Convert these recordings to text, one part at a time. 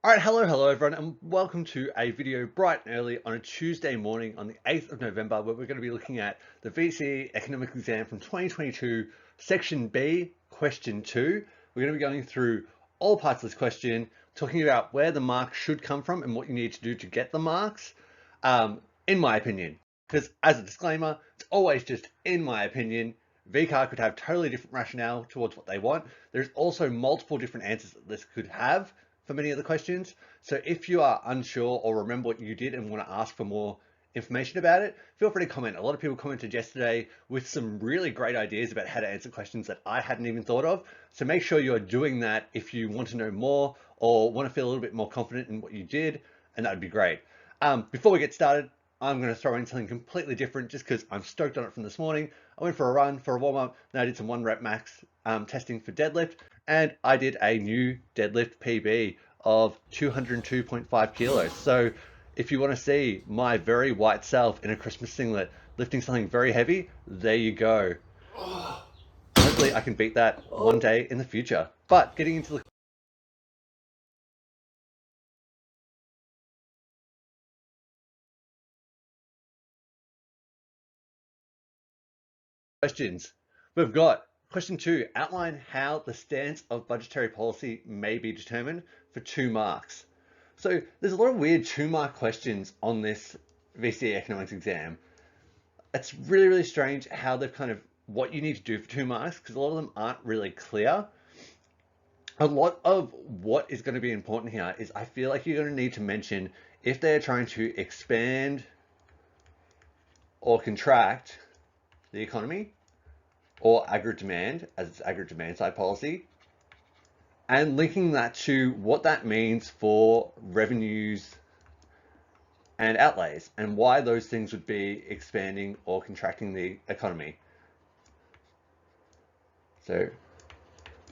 All right, hello everyone, and welcome to a video bright and early on a Tuesday morning on the 8th of November, where we're going to be looking at the VCE Economics Exam from 2022, Section B, Question 2. We're going to be going through all parts of this question, talking about where the marks should come from and what you need to do to get the marks, in my opinion. Because as a disclaimer, it's always just in my opinion. VCAR could have totally different rationale towards what they want. There's also multiple different answers that this could have for many of the questions. So if you are unsure or remember what you did and want to ask for more information about it, feel free to comment. A lot of people commented yesterday with some really great ideas about how to answer questions that I hadn't even thought of. So make sure you're doing that if you want to know more or want to feel a little bit more confident in what you did, and that would be great. Before we get started, I'm going to throw in something completely different just because I'm stoked on it from this morning. I went for a run for a warm-up, then I did some 1 rep max testing for deadlift, and I did a new deadlift PB of 202.5 kilos. So if you want to see my very white self in a Christmas singlet lifting something very heavy, there you go. Hopefully I can beat that one day in the future. But getting into the questions, we've got question 2, outline how the stance of budgetary policy may be determined, for 2 marks. So there's a lot of weird 2-mark questions on this VCE economics exam. It's really strange how they've kind of what you need to do for 2 marks, because a lot of them aren't really clear. A lot of what is going to be important here is I feel like you're going to need to mention if they're trying to expand or contract the economy, or aggregate demand, as it's aggregate demand side policy, and linking that to what that means for revenues and outlays, and why those things would be expanding or contracting the economy. So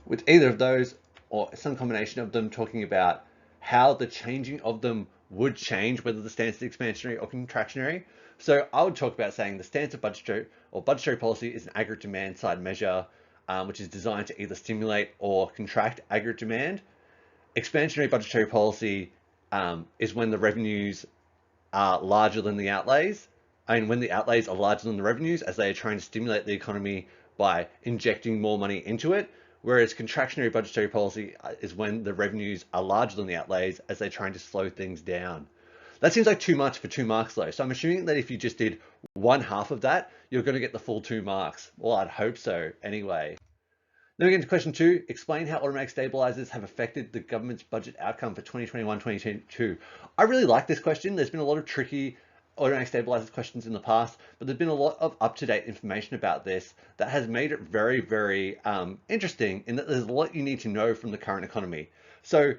with either of those, or some combination of them, talking about how the changing of them would change whether the stance is expansionary or contractionary. So I would talk about saying the stance of budgetary policy is an aggregate demand side measure, which is designed to either stimulate or contract aggregate demand. Expansionary budgetary policy is when the revenues are larger than the outlays. I mean, when the outlays are larger than the revenues, as they are trying to stimulate the economy by injecting more money into it. Whereas contractionary budgetary policy is when the revenues are larger than the outlays, as they're trying to slow things down. That seems like too much for 2 marks though. So I'm assuming that if you just did 1/2 of that, you're going to get the full 2 marks. Well, I'd hope so anyway. Then we get into question 2, explain how automatic stabilizers have affected the government's budget outcome for 2021-2022. I really like this question. There's been a lot of tricky automatic stabilizers questions in the past, but there's been a lot of up-to-date information about this that has made it very interesting, in that there's a lot you need to know from the current economy. So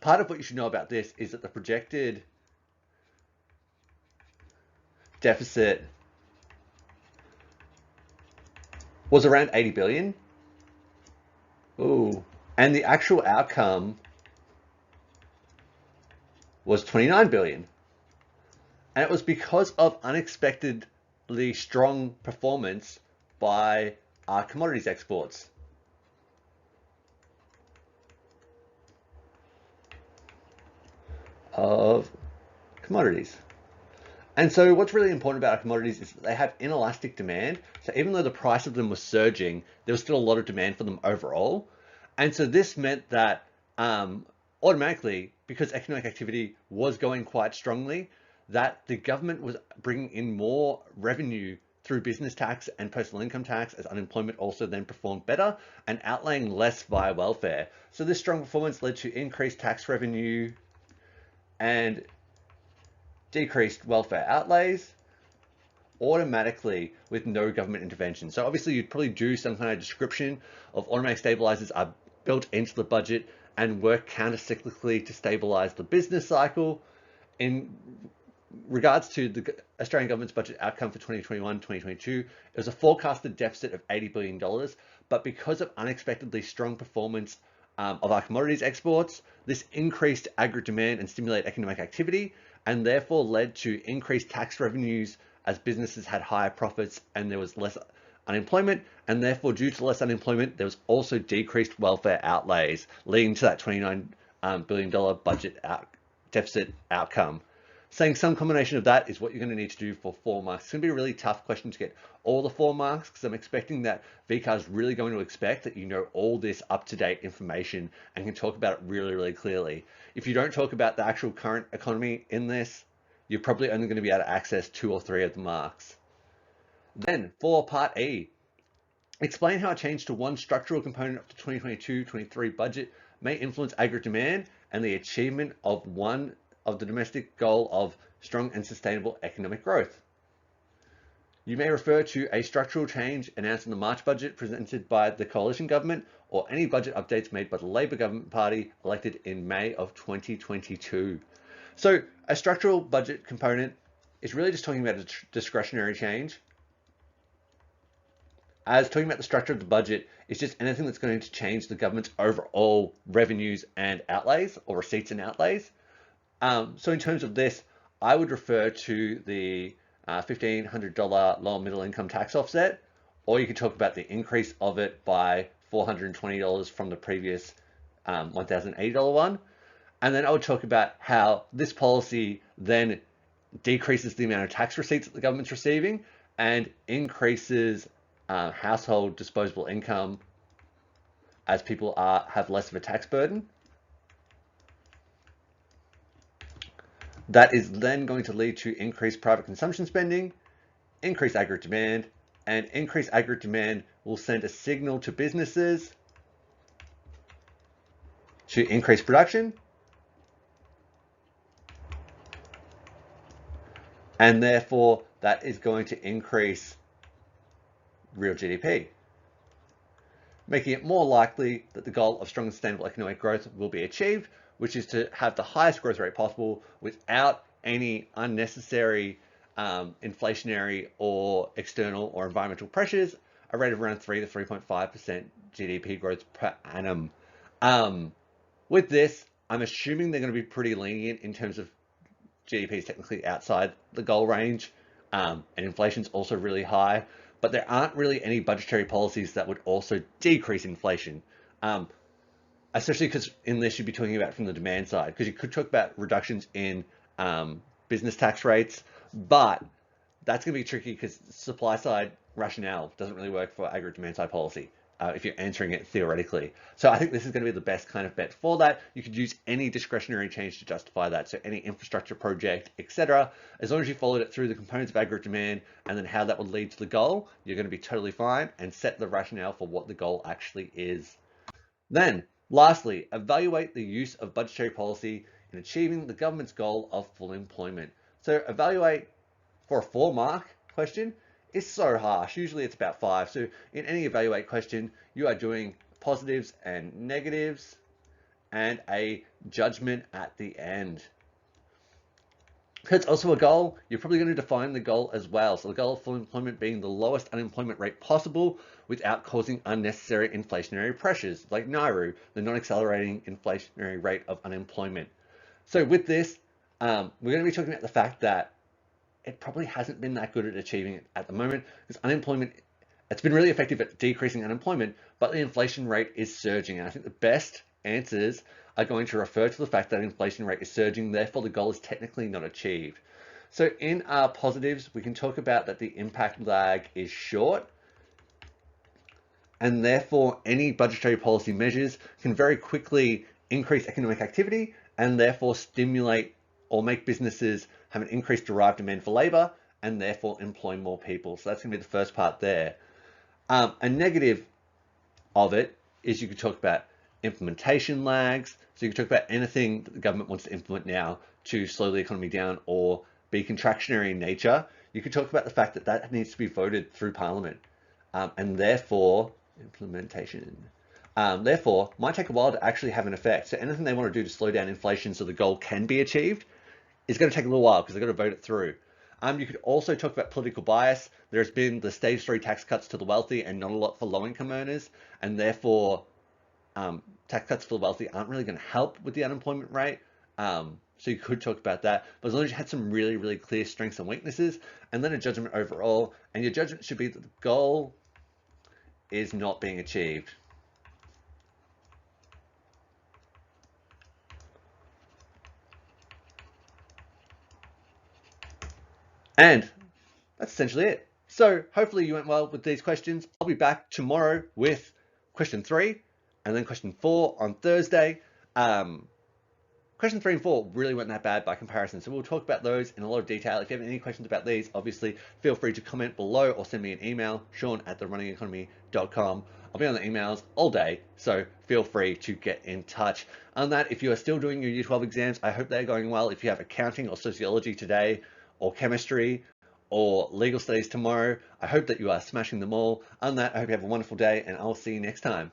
part of what you should know about this is that the projected deficit was around 80 billion. Ooh. And the actual outcome was 29 billion. And it was because of unexpectedly strong performance by our commodities exports. Of commodities. And so what's really important about our commodities is that they have inelastic demand. So even though the price of them was surging, there was still a lot of demand for them overall. And so this meant that automatically, because economic activity was going quite strongly, that the government was bringing in more revenue through business tax and personal income tax, as unemployment also then performed better, and outlaying less via welfare. So this strong performance led to increased tax revenue and decreased welfare outlays automatically with no government intervention. So obviously you'd probably do some kind of description of automatic stabilizers are built into the budget and work counter-cyclically to stabilize the business cycle. In regards to the Australian government's budget outcome for 2021-2022, it was a forecasted deficit of $80 billion, but because of unexpectedly strong performance of our commodities exports, this increased aggregate demand and stimulated economic activity, and therefore led to increased tax revenues as businesses had higher profits and there was less unemployment, and therefore due to less unemployment, there was also decreased welfare outlays, leading to that 29 billion deficit outcome. Saying some combination of that is what you're going to need to do for 4 marks. It's going to be a really tough question to get all the 4 marks because I'm expecting that VCAR is really going to expect that you know all this up-to-date information and can talk about it really, really clearly. If you don't talk about the actual current economy in this, you're probably only going to be able to access 2 or 3 of the marks. Then for part E, explain how a change to one structural component of the 2022-23 budget may influence aggregate demand and the achievement of one of the domestic goal of strong and sustainable economic growth. You may refer to a structural change announced in the March budget presented by the coalition government or any budget updates made by the Labor government party elected in May of 2022. So a structural budget component is really just talking about a discretionary change. As talking about the structure of the budget is just anything that's going to change the government's overall revenues and outlays or receipts and outlays. So in terms of this, I would refer to the $1,500 lower middle income tax offset, or you could talk about the increase of it by $420 from the previous $1,080 one. And then I would talk about how this policy then decreases the amount of tax receipts that the government's receiving and increases household disposable income as people have less of a tax burden. That is then going to lead to increased private consumption spending, increased aggregate demand, and increased aggregate demand will send a signal to businesses to increase production, and therefore that is going to increase real GDP, making it more likely that the goal of strong and sustainable economic growth will be achieved, which is to have the highest growth rate possible without any unnecessary inflationary or external or environmental pressures, a rate of around 3 to 3.5% GDP growth per annum. With this, I'm assuming they're going to be pretty lenient in terms of GDP is technically outside the goal range, and inflation's also really high, but there aren't really any budgetary policies that would also decrease inflation. Especially because in this you'd be talking about from the demand side, because you could talk about reductions in business tax rates, but that's going to be tricky because supply side rationale doesn't really work for aggregate demand side policy if you're answering it theoretically. So I think this is going to be the best kind of bet for that. You could use any discretionary change to justify that. So any infrastructure project, etc. As long as you followed it through the components of aggregate demand and then how that would lead to the goal, you're going to be totally fine and set the rationale for what the goal actually is. Then, lastly, evaluate the use of budgetary policy in achieving the government's goal of full employment. So evaluate for a 4-mark question is so harsh. Usually it's about 5. So in any evaluate question, you are doing positives and negatives and a judgment at the end. Because it's also a goal, you're probably going to define the goal as well. So the goal of full employment being the lowest unemployment rate possible without causing unnecessary inflationary pressures, like NAIRU, the non-accelerating inflationary rate of unemployment. So with this, we're going to be talking about the fact that it probably hasn't been that good at achieving it at the moment, because unemployment, it's been really effective at decreasing unemployment, but the inflation rate is surging. And I think the best answers are going to refer to the fact that inflation rate is surging, therefore the goal is technically not achieved. So in our positives, we can talk about that the impact lag is short, and therefore any budgetary policy measures can very quickly increase economic activity and therefore stimulate or make businesses have an increased derived demand for labor and therefore employ more people. So that's going to be the first part there. A negative of it is you could talk about implementation lags. So you could talk about anything that the government wants to implement now to slow the economy down or be contractionary in nature. You could talk about the fact that that needs to be voted through Parliament, and therefore implementation therefore might take a while to actually have an effect. So anything they want to do to slow down inflation so the goal can be achieved is going to take a little while because they've got to vote it through. You could also talk about political bias. There's been the stage 3 tax cuts to the wealthy and not a lot for low-income earners, and therefore tax cuts for the wealthy aren't really going to help with the unemployment rate. So you could talk about that, but as long as you had some really, really clear strengths and weaknesses, and then a judgment overall, and your judgment should be that the goal is not being achieved. And that's essentially it. So hopefully you went well with these questions. I'll be back tomorrow with question 3 and then question 4 on Thursday. Question 3 and 4 really weren't that bad by comparison, so we'll talk about those in a lot of detail. If you have any questions about these, obviously feel free to comment below or send me an email, sean@therunningeconomy.com. I'll be on the emails all day, so feel free to get in touch. On that, if you are still doing your Year 12 exams, I hope they're going well. If you have accounting or sociology today, or chemistry, or legal studies tomorrow, I hope that you are smashing them all. On that, I hope you have a wonderful day, and I'll see you next time.